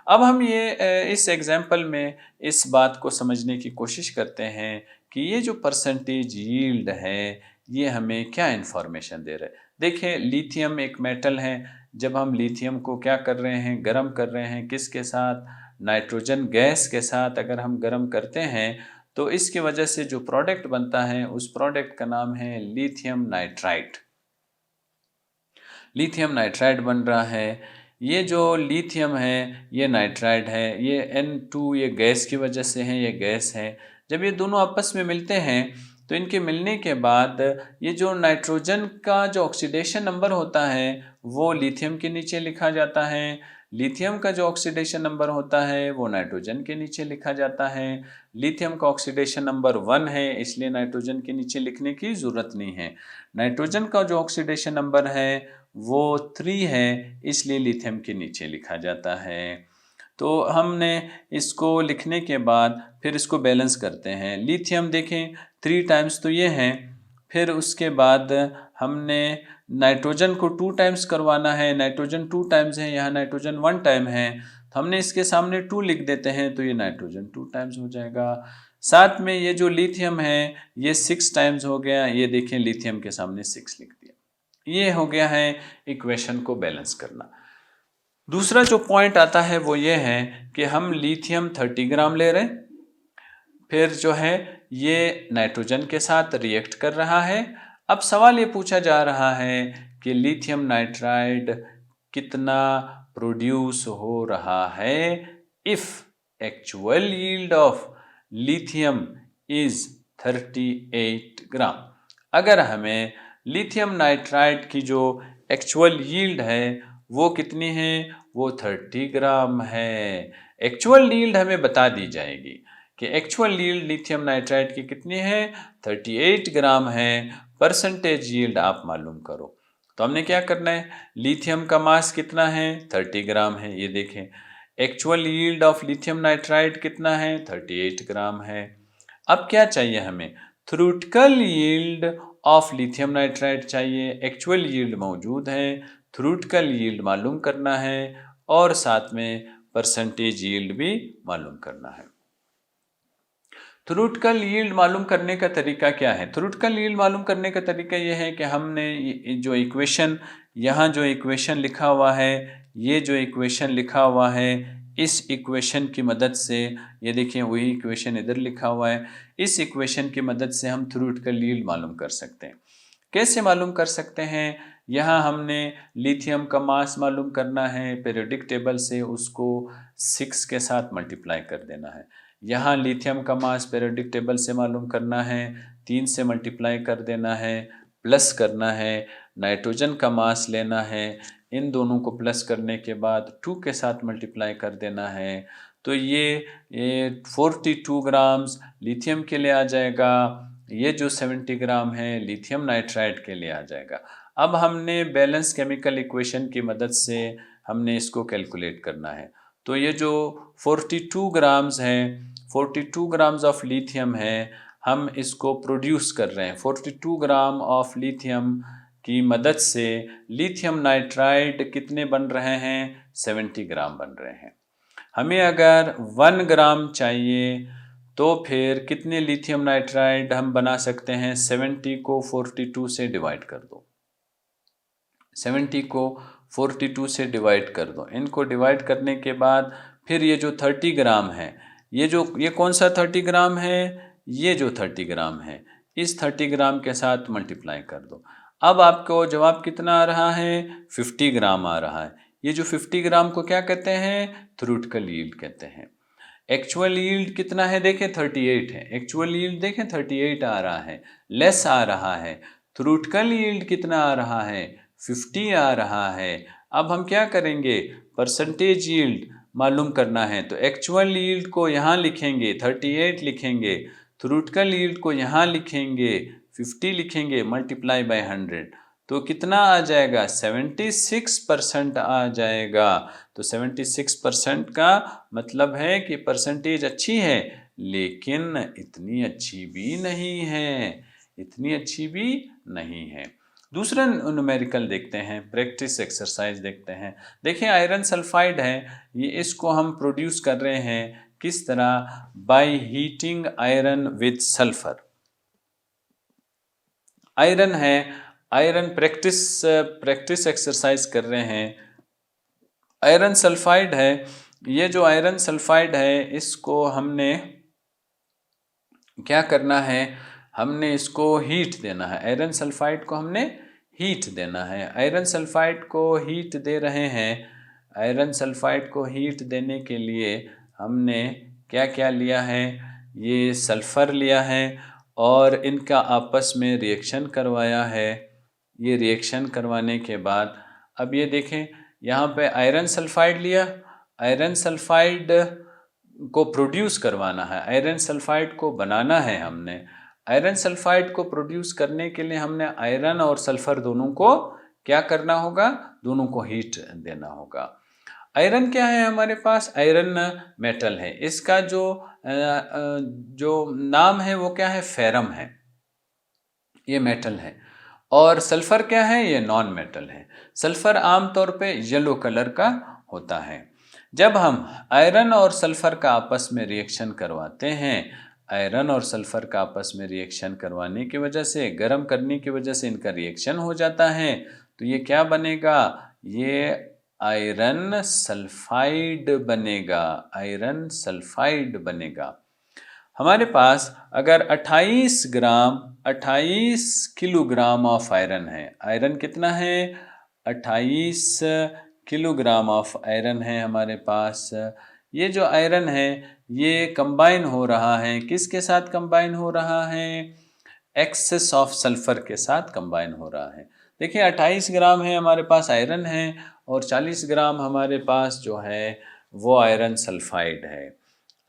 अब हम इस एग्जाम्पल में इस बात को समझने की कोशिश करते हैं कि ये जो परसेंटेज यील्ड है ये हमें क्या इन्फॉर्मेशन दे रहा है। देखिए, लिथियम एक मेटल है जब हम लिथियम को क्या कर रहे हैं, गर्म कर रहे हैं, किसके साथ, नाइट्रोजन गैस के साथ अगर हम गर्म करते हैं तो इसकी वजह से जो प्रोडक्ट बनता है उस प्रोडक्ट का नाम है लिथियम नाइट्राइड। लिथियम नाइट्राइड बन रहा है। ये जो लिथियम है ये नाइट्राइड है, ये N2 ये गैस की वजह से है, ये गैस है। जब ये दोनों आपस में मिलते हैं तो इनके मिलने के बाद ये जो नाइट्रोजन का जो ऑक्सीडेशन नंबर होता है वो लिथियम के नीचे लिखा जाता है, लिथियम का जो ऑक्सीडेशन नंबर होता है वो नाइट्रोजन के नीचे लिखा जाता है। लिथियम का ऑक्सीडेशन नंबर 1 है इसलिए नाइट्रोजन के नीचे लिखने की ज़रूरत नहीं है। नाइट्रोजन का जो ऑक्सीडेशन नंबर है वो 3 है इसलिए लिथियम के नीचे लिखा जाता है। तो हमने इसको लिखने के बाद फिर इसको बैलेंस करते हैं। लिथियम देखें 3 टाइम्स तो ये हैं, फिर उसके बाद हमने नाइट्रोजन को 2 टाइम्स करवाना है, नाइट्रोजन 2 टाइम्स है, यहाँ नाइट्रोजन 1 टाइम है, तो हमने इसके सामने 2 लिख देते हैं तो ये नाइट्रोजन 2 टाइम्स हो जाएगा। साथ में ये जो लिथियम है ये 6 टाइम्स हो गया, ये देखें लिथियम के सामने 6 लिख दिया। ये हो गया है इक्वेशन को बैलेंस करना। दूसरा जो पॉइंट आता है वो ये है कि हम लिथियम 30 ग्राम ले रहे हैं, फिर जो है ये नाइट्रोजन के साथ रिएक्ट कर रहा है। अब सवाल ये पूछा जा रहा है कि लिथियम नाइट्राइड कितना प्रोड्यूस हो रहा है if actual yield of lithium is 38 ग्राम। अगर हमें लिथियम नाइट्राइड की जो एक्चुअल यील्ड है वो कितनी है, वो 30 ग्राम है। एक्चुअल यील्ड हमें बता दी जाएगी कि एक्चुअल यील्ड लिथियम नाइट्राइड की कितनी है, 38 ग्राम है। परसेंटेज यील्ड आप मालूम करो। तो हमने क्या करना है, लिथियम का मास कितना है, 30 ग्राम है, ये देखें। Actual yield of lithium nitride कितना है, 38 ग्राम है। अब क्या चाहिए हमें, theoretical yield of lithium nitride चाहिए। एक्चुअल यील्ड मौजूद है, थ्योरेटिकल यील्ड मालूम करना है और साथ में परसेंटेज यील्ड भी मालूम करना है। थ्योरेटिकल यील्ड मालूम करने का तरीका क्या है, थ्योरेटिकल यील्ड मालूम करने का तरीका यह है कि हमने जो इक्वेशन, यहाँ जो इक्वेशन लिखा हुआ है, ये जो इक्वेशन लिखा हुआ है, इस इक्वेशन की मदद से, ये देखिए वही इक्वेशन इधर लिखा हुआ है, इस इक्वेशन की मदद से हम थ्योरेटिकल यील्ड मालूम कर सकते हैं। कैसे मालूम कर सकते हैं, यहाँ हमने लिथियम का मास मालूम करना है, पीरियोडिक टेबल से उसको 6 के साथ मल्टीप्लाई कर देना है। यहाँ लिथियम का मास पीरियोडिक टेबल से मालूम करना है, 3 से मल्टीप्लाई कर देना है, प्लस करना है। नाइट्रोजन का मास लेना है, इन दोनों को प्लस करने के बाद 2 के साथ मल्टीप्लाई कर देना है। तो ये 42 ग्राम्स लिथियम के लिए आ जाएगा, ये जो 70 ग्राम है लिथियम नाइट्राइड के लिए आ जाएगा। अब हमने बैलेंस केमिकल इक्वेशन की मदद से हमने इसको कैलकुलेट करना है। तो ये जो 42 ग्राम्स हैं, 42 ग्राम्स ऑफ लिथियम है, हम इसको प्रोड्यूस कर रहे हैं। 42 ग्राम ऑफ लिथियम की मदद से लिथियम नाइट्राइड कितने बन रहे हैं, 70 ग्राम बन रहे हैं। हमें अगर 1 ग्राम चाहिए तो फिर कितने लिथियम नाइट्राइड हम बना सकते हैं, 70 को 42 से डिवाइड कर दो, 70 को 42 से डिवाइड कर दो। इनको डिवाइड करने के बाद फिर ये जो 30 ग्राम है, ये कौन सा 30 ग्राम है, ये जो 30 ग्राम है, इस 30 ग्राम के साथ मल्टीप्लाई कर दो। अब आपको जवाब कितना आ रहा है, 50 ग्राम आ रहा है। ये जो 50 ग्राम को क्या कहते हैं, थ्योरेटिकल यील्ड कहते हैं। एक्चुअल यील्ड कितना है देखें, 38 है। एक्चुअल यील्ड देखें 38 आ रहा है, लेस आ रहा है। थ्योरेटिकल यील्ड कितना आ रहा है, 50 आ रहा है। अब हम क्या करेंगे, परसेंटेज यील्ड मालूम करना है, तो एक्चुअल यील्ड को यहाँ लिखेंगे, 38 लिखेंगे, थ्योरेटिकल यील्ड को यहाँ लिखेंगे, 50 लिखेंगे, मल्टीप्लाई बाय 100, तो कितना आ जाएगा, 76% आ जाएगा। तो 76% का मतलब है कि परसेंटेज अच्छी है लेकिन इतनी अच्छी भी नहीं है, इतनी अच्छी भी नहीं है। दूसरा न्यूमेरिकल देखते हैं, प्रैक्टिस एक्सरसाइज देखते हैं। देखिए आयरन सल्फाइड है, ये इसको हम प्रोड्यूस कर रहे हैं किस तरह, by heating iron with sulphur. Iron है, आयरन प्रैक्टिस एक्सरसाइज कर रहे हैं। आयरन सल्फाइड है, ये जो आयरन सल्फाइड है इसको हमने क्या करना है, हमने इसको हीट देना है। आयरन सल्फाइड को हमने हीट देना है। आयरन सल्फाइड को हीट दे रहे हैं। आयरन सल्फाइड को हीट देने के लिए हमने क्या क्या लिया है, ये सल्फ़र लिया है और इनका आपस में रिएक्शन करवाया है। ये रिएक्शन करवाने के बाद अब ये देखें, यहाँ पे आयरन सल्फाइड लिया, आयरन सल्फाइड को प्रोड्यूस करवाना है, आयरन सल्फाइड को बनाना है हमने। आयरन सल्फाइड को प्रोड्यूस करने के लिए हमने आयरन और सल्फर दोनों को क्या करना होगा, दोनों को हीट देना होगा। आयरन क्या है हमारे पास, आयरन मेटल है। इसका जो नाम है वो क्या है, फेरम है, ये मेटल है। और सल्फर क्या है, ये नॉन मेटल है। सल्फर आमतौर पे येलो कलर का होता है। जब हम आयरन और सल्फर का आपस में रिएक्शन करवाते हैं, आयरन और सल्फर का आपस में रिएक्शन करवाने की वजह से, गर्म करने की वजह से इनका रिएक्शन हो जाता है, तो ये क्या बनेगा, ये आयरन सल्फाइड बनेगा, आयरन सल्फाइड बनेगा। हमारे पास अगर 28 किलोग्राम ऑफ आयरन है, आयरन कितना है, 28 किलोग्राम ऑफ आयरन है हमारे पास। ये जो आयरन है ये कंबाइन हो रहा है, किसके साथ कंबाइन हो रहा है, एक्सेस ऑफ सल्फर के साथ कंबाइन हो रहा है। देखिए 28 ग्राम है हमारे पास आयरन है और 40 ग्राम हमारे पास जो है वो आयरन सल्फाइड है।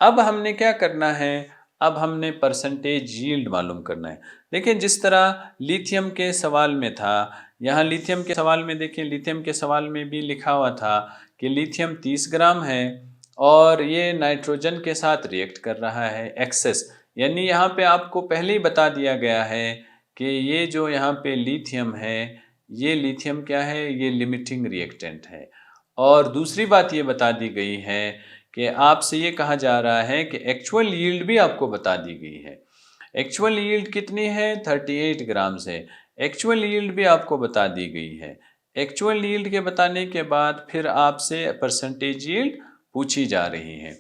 अब हमने क्या करना है, अब हमने परसेंटेज यील्ड मालूम करना है। देखिए जिस तरह लिथियम के सवाल में था, यहाँ लिथियम के सवाल में देखिए, लिथियम के सवाल में भी लिखा हुआ था कि लिथियम 30 ग्राम है और ये नाइट्रोजन के साथ रिएक्ट कर रहा है, एक्सेस, यानी यहाँ पे आपको पहले ही बता दिया गया है कि ये जो यहाँ पे लिथियम है, ये लिथियम क्या है, ये लिमिटिंग रिएक्टेंट है। और दूसरी बात ये बता दी गई है कि आपसे ये कहा जा रहा है कि एक्चुअल यील्ड भी आपको बता दी गई है। एक्चुअल यील्ड कितनी है, 38 ग्राम से एक्चुअल यील्ड भी आपको बता दी गई है। एक्चुअल यील्ड के बताने के बाद फिर आपसे परसेंटेज यील्ड पूछी जा रही है।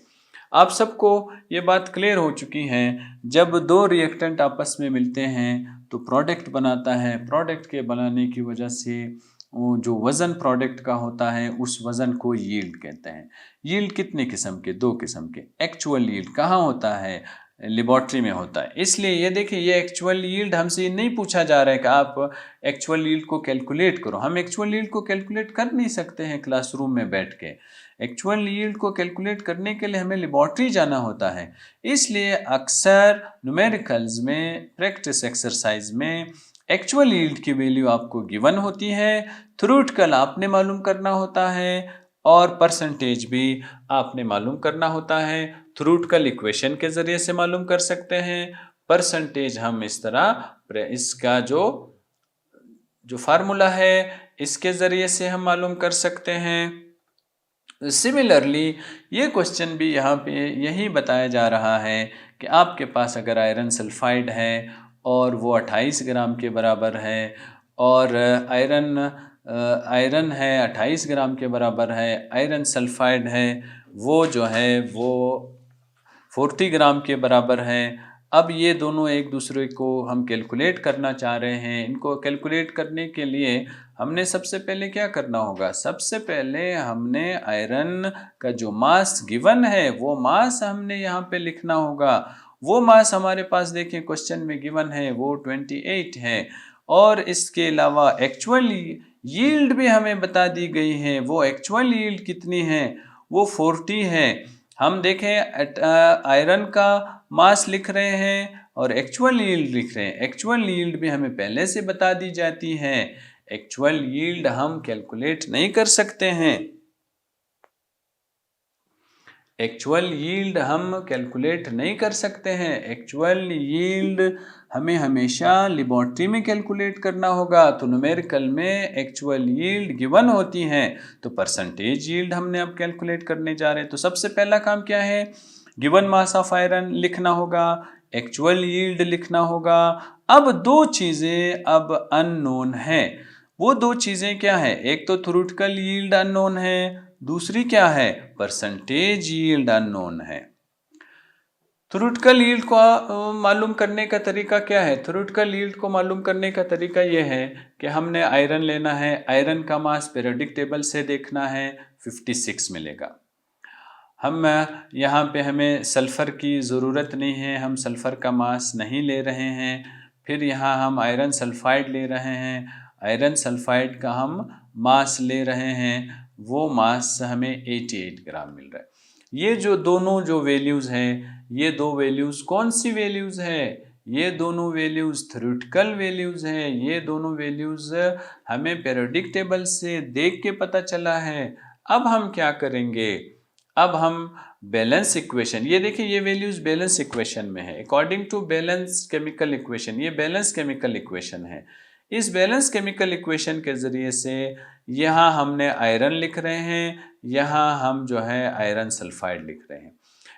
आप सबको ये बात क्लियर हो चुकी है, जब दो रिएक्टेंट आपस में मिलते हैं तो प्रोडक्ट बनाता है, प्रोडक्ट के बनाने की वजह से वो जो वज़न प्रोडक्ट का होता है उस वज़न को यील्ड कहते हैं। यील्ड कितने किस्म के, दो किस्म के। एक्चुअल यील्ड कहाँ होता है, लेबॉर्ट्री में होता है। इसलिए ये देखिए, ये एक्चुअल यील्ड हमसे नहीं पूछा जा रहा है कि आप एक्चुअल यील्ड को कैलकुलेट करो। हम एक्चुअल यील्ड को कैलकुलेट कर नहीं सकते हैं क्लासरूम में बैठ के। एक्चुअल यील्ड को कैलकुलेट करने के लिए हमें लेबॉर्ट्री जाना होता है। इसलिए अक्सर न्यूमेरिकल्स में, प्रैक्टिस एक्सरसाइज में एक्चुअल यील्ड की वैल्यू आपको गिवन होती है, थ्योरेटिकल आपने मालूम करना होता है और परसेंटेज भी आपने मालूम करना होता है। थ्योरेटिकल इक्वेशन के ज़रिए से मालूम कर सकते हैं, परसेंटेज हम इस तरह इसका जो फार्मूला है इसके ज़रिए से हम मालूम कर सकते हैं। सिमिलरली ये क्वेश्चन भी यहाँ पे यही बताया जा रहा है कि आपके पास अगर आयरन सल्फाइड है और वो 28 ग्राम के बराबर है और आयरन है 28 ग्राम के बराबर है, आयरन सल्फाइड है वो जो है वो 40 ग्राम के बराबर है। अब ये दोनों एक दूसरे को हम कैलकुलेट करना चाह रहे हैं। इनको कैलकुलेट करने के लिए हमने सबसे पहले क्या करना होगा, सबसे पहले हमने आयरन का जो मास गिवन है वो मास हमने यहाँ पे लिखना होगा। वो मास हमारे पास देखिए क्वेश्चन में गिवन है वो 28 है और इसके अलावा एक्चुअल यील्ड भी हमें बता दी गई है। वो एक्चुअल यील्ड कितनी है, वो 40 है। हम देखें आयरन का मास लिख रहे हैं और एक्चुअल यील्ड लिख रहे हैं। एक्चुअल यील्ड भी हमें पहले से बता दी जाती है। एक्चुअल यील्ड हम कैलकुलेट नहीं कर सकते हैं, एक्चुअल यील्ड हम कैलकुलेट नहीं कर सकते हैं। एक्चुअल यील्ड हमें हमेशा लेबॉर्ट्री में कैलकुलेट करना होगा। तो न्यूमेरिकल में एक्चुअल यील्ड गिवन होती हैं तो परसेंटेज यील्ड हमने अब कैलकुलेट करने जा रहे हैं। तो सबसे पहला काम क्या है, गिवन मास ऑफ आयरन लिखना होगा। एक्चुअल यील्ड लिखना होगा। अब दो चीज़ें अब अननोन हैं। वो दो चीज़ें क्या है? एक तो थ्योरेटिकल यील्ड अननोन है, दूसरी क्या है? परसेंटेज यील्ड अननोन है। थ्योरेटिकल यील्ड को मालूम करने का तरीका क्या है? थ्योरेटिकल यील्ड को मालूम करने का तरीका ये है कि हमने आयरन लेना है, आयरन का मास पीरियोडिक टेबल से देखना है, 56 मिलेगा। हम यहाँ पे हमें सल्फ़र की ज़रूरत नहीं है, हम सल्फ़र का मास नहीं ले रहे हैं। फिर यहाँ हम आयरन सल्फ़ाइड ले रहे हैं, आयरन सल्फ़ाइड का हम मास ले रहे हैं, वो मास हमें 88 ग्राम मिल रहा है। ये जो दोनों जो वैल्यूज़ हैं, ये दो वैल्यूज़ कौन सी वैल्यूज़ है? ये दोनों वैल्यूज़ थ्योरेटिकल वैल्यूज़ हैं। ये दोनों वैल्यूज़ हमें पीरियोडिक टेबल से देख के पता चला है। अब हम क्या करेंगे? अब हम बैलेंस इक्वेशन, ये देखिए ये वैल्यूज बैलेंस इक्वेशन में है, according to balance chemical equation. ये बैलेंस केमिकल इक्वेशन है। इस बैलेंस केमिकल इक्वेशन के ज़रिए से यहाँ हमने आयरन लिख रहे हैं, यहाँ हम जो है आयरन सल्फाइड लिख रहे हैं।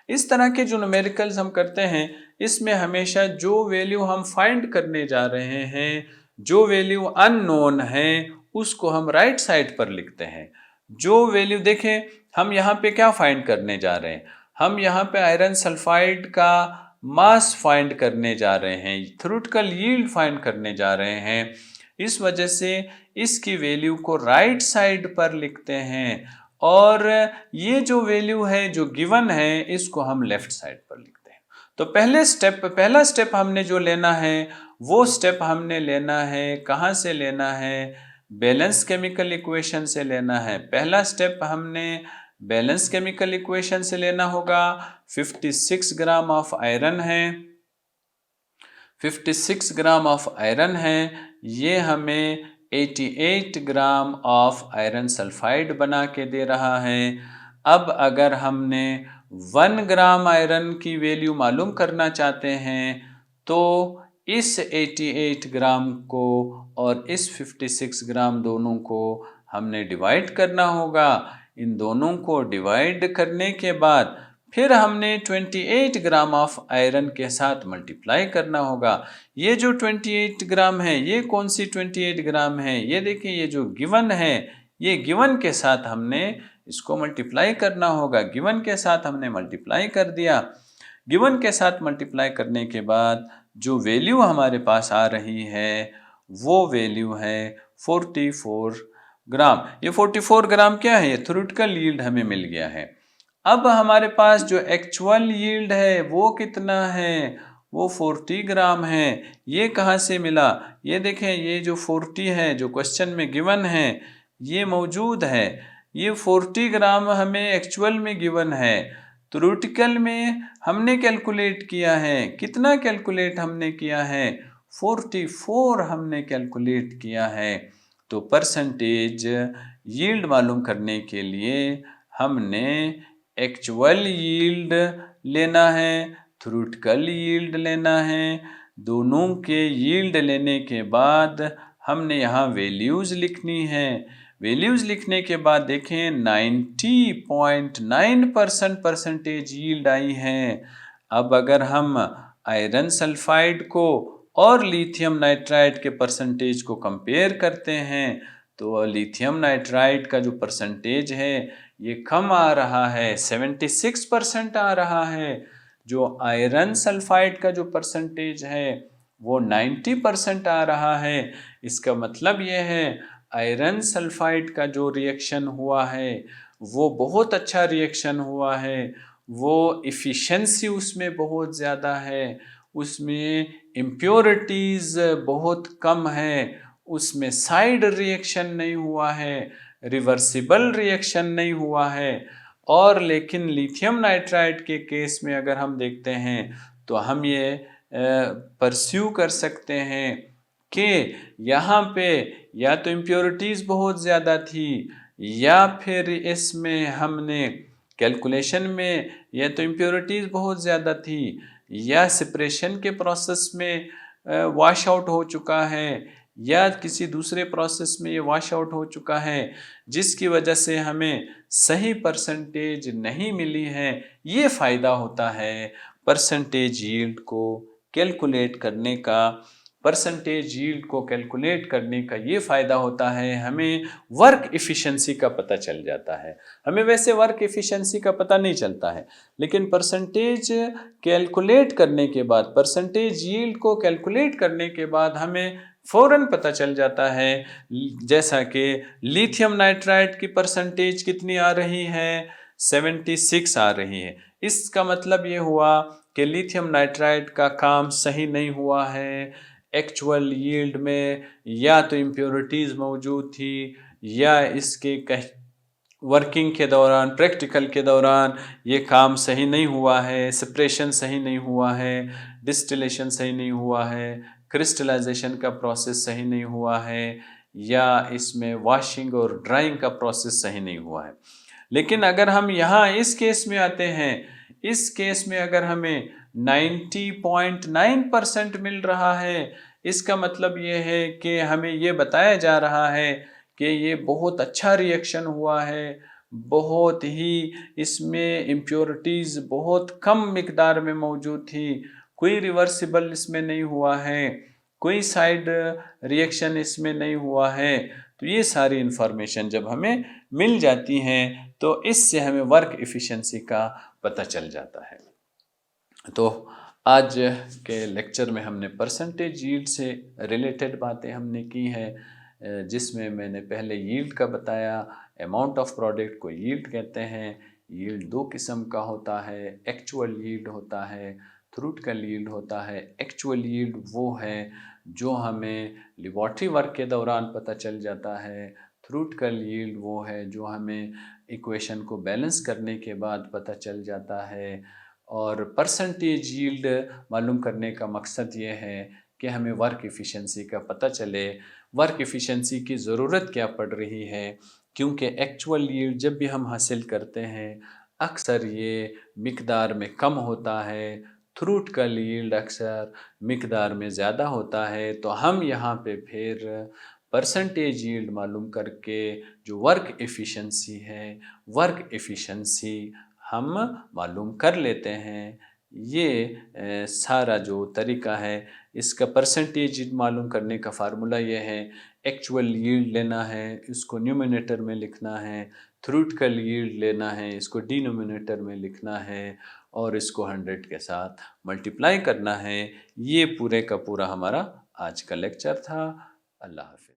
इस तरह के जो न्यूमेरिकल्स हम करते हैं, इसमें हमेशा जो वैल्यू हम फाइंड करने जा रहे हैं, जो वैल्यू अननोन है, उसको हम राइट साइड पर लिखते हैं। जो वैल्यू देखें, हम यहाँ पे क्या फाइंड करने जा रहे हैं? हम यहाँ पे आयरन सल्फाइड का मास फाइंड करने जा रहे हैं, थ्योरेटिकल यील्ड फाइंड करने जा रहे हैं। इस वजह से इसकी वैल्यू को राइट साइड पर लिखते हैं, और ये जो वैल्यू है जो गिवन है, इसको हम लेफ्ट साइड पर लिखते हैं। तो पहला स्टेप हमने जो लेना है, वो स्टेप हमने लेना है, कहाँ से लेना है? बैलेंस केमिकल इक्वेशन से लेना है। पहला स्टेप हमने बैलेंस केमिकल इक्वेशन से लेना होगा। 56 ग्राम ऑफ आयरन है, 56 ग्राम ऑफ आयरन है, ये हमें 88 ग्राम ऑफ आयरन सल्फाइड बना के दे रहा है। अब अगर हमने 1 ग्राम आयरन की वैल्यू मालूम करना चाहते हैं, तो इस 88 ग्राम को और इस 56 ग्राम दोनों को हमने डिवाइड करना होगा। इन दोनों को डिवाइड करने के बाद फिर हमने 28 ग्राम ऑफ आयरन के साथ मल्टीप्लाई करना होगा। ये जो 28 ग्राम है, ये कौन सी 28 ग्राम है? ये देखिए, ये जो गिवन है, ये गिवन के साथ हमने इसको मल्टीप्लाई करना होगा। गिवन के साथ हमने मल्टीप्लाई कर दिया। गिवन के साथ मल्टीप्लाई करने के बाद जो वैल्यू हमारे पास आ रही है, वो वैल्यू है 44 ग्राम। ये 44 ग्राम क्या है? ये थ्योरेटिकल यील्ड हमें मिल गया है। अब हमारे पास जो एक्चुअल यील्ड है वो कितना है? वो 40 ग्राम है। ये कहाँ से मिला? ये देखें, ये जो 40 है जो क्वेश्चन में गिवन है, ये मौजूद है। ये 40 ग्राम हमें एक्चुअल में गिवन है, थ्योरेटिकल में हमने कैलकुलेट किया है। कितना कैलकुलेट हमने किया है? 44 हमने कैलकुलेट किया है। तो परसेंटेज यील्ड मालूम करने के लिए हमने एक्चुअल यील्ड लेना है, थ्योरेटिकल यील्ड लेना है। दोनों के यील्ड लेने के बाद हमने यहाँ वैल्यूज़ लिखनी है। वैल्यूज़ लिखने के बाद देखें 90.9% परसेंटेज यील्ड आई है। अब अगर हम आयरन सल्फाइड को और लिथियम नाइट्राइड के परसेंटेज को कंपेयर करते हैं, तो लिथियम नाइट्राइड का जो परसेंटेज है ये कम आ रहा है, 76% आ रहा है। जो आयरन सल्फाइड का जो परसेंटेज है वो 90% आ रहा है। इसका मतलब ये है आयरन सल्फाइड का जो रिएक्शन हुआ है वो बहुत अच्छा रिएक्शन हुआ है, वो इफ़िशेंसी उसमें बहुत ज़्यादा है, उसमें इम्प्योरिटीज़ बहुत कम है, उसमें साइड रिएक्शन नहीं हुआ है, रिवर्सिबल रिएक्शन नहीं हुआ है। और लेकिन लिथियम नाइट्राइड के केस में अगर हम देखते हैं तो हम ये परस्यू कर सकते हैं कि यहाँ पे या तो इम्प्योरिटीज़ बहुत ज़्यादा थी, या फिर इसमें हमने कैलकुलेशन में या तो इम्प्योरिटीज़ बहुत ज़्यादा थी, या सेपरेशन के प्रोसेस में वॉश आउट हो चुका है, या किसी दूसरे प्रोसेस में ये वॉश आउट हो चुका है, जिसकी वजह से हमें सही परसेंटेज नहीं मिली है। ये फ़ायदा होता है परसेंटेज यील्ड को कैलकुलेट करने का ये फ़ायदा होता है, हमें वर्क एफिशिएंसी का पता चल जाता है। हमें वैसे वर्क एफिशिएंसी का पता नहीं चलता है, लेकिन परसेंटेज यील्ड को कैलकुलेट करने के बाद हमें फ़ौरन पता चल जाता है। जैसा कि लिथियम नाइट्राइड की परसेंटेज कितनी आ रही है, 76 आ रही है। इसका मतलब ये हुआ कि लिथियम नाइट्राइड का काम सही नहीं हुआ है। एक्चुअल यील्ड में या तो इम्प्योरिटीज़ मौजूद थी, या इसके वर्किंग के दौरान, प्रैक्टिकल के दौरान ये काम सही नहीं हुआ है, सेपरेशन सही नहीं हुआ है, डिस्टिलेशन सही नहीं हुआ है, क्रिस्टलाइजेशन का प्रोसेस सही नहीं हुआ है, या इसमें वॉशिंग और ड्राइंग का प्रोसेस सही नहीं हुआ है। लेकिन अगर हम यहाँ इस केस में आते हैं, इस केस में अगर हमें 90.9% मिल रहा है, इसका मतलब ये है कि हमें ये बताया जा रहा है कि ये बहुत अच्छा रिएक्शन हुआ है, बहुत ही इसमें इम्प्योरिटीज़ बहुत कम मिकदार में मौजूद थी, कोई रिवर्सिबल इसमें नहीं हुआ है, कोई साइड रिएक्शन इसमें नहीं हुआ है। तो ये सारी इन्फॉर्मेशन जब हमें मिल जाती हैं तो इससे हमें वर्क एफिशिएंसी का पता चल जाता है। तो आज के लेक्चर में हमने परसेंटेज यील्ड से रिलेटेड बातें हमने की है, जिसमें मैंने पहले यील्ड का बताया। अमाउंट ऑफ प्रोडक्ट को यील्ड कहते हैं। यील्ड दो किस्म का होता है, एक्चुअल यील्ड होता है, थ्योरेटिकल यील्ड होता है। एक्चुअल यील्ड वो है जो हमें लेबॉरेटरी वर्क के दौरान पता चल जाता है। थ्योरेटिकल यील्ड वो है जो हमें इक्वेशन को बैलेंस करने के बाद पता चल जाता है। और परसेंटेज यील्ड मालूम करने का मकसद ये है कि हमें वर्क एफिशिएंसी का पता चले, वर्क एफिशिएंसी की ज़रूरत क्या पड़ रही है, क्योंकि एक्चुअल यील्ड जब भी हम हासिल करते हैं अक्सर ये मिकदार में कम होता है, थ्योरेटिकल यील्ड अक्सर मिकदार में ज़्यादा होता है। तो हम यहाँ पे फिर परसेंटेज यील्ड मालूम करके जो वर्क एफिशिएंसी है, वर्क एफिशिएंसी हम मालूम कर लेते हैं। ये सारा जो तरीका है, इसका परसेंटेज मालूम करने का फार्मूला ये है, एक्चुअल यील्ड लेना है, इसको न्यूमरेटर में लिखना है, थ्योरेटिकल यील्ड लेना है, इसको डिनोमिनेटर में लिखना है, और इसको 100 के साथ मल्टीप्लाई करना है। ये पूरे का पूरा हमारा आज का लेक्चर था। अल्लाह हाफ़िज़।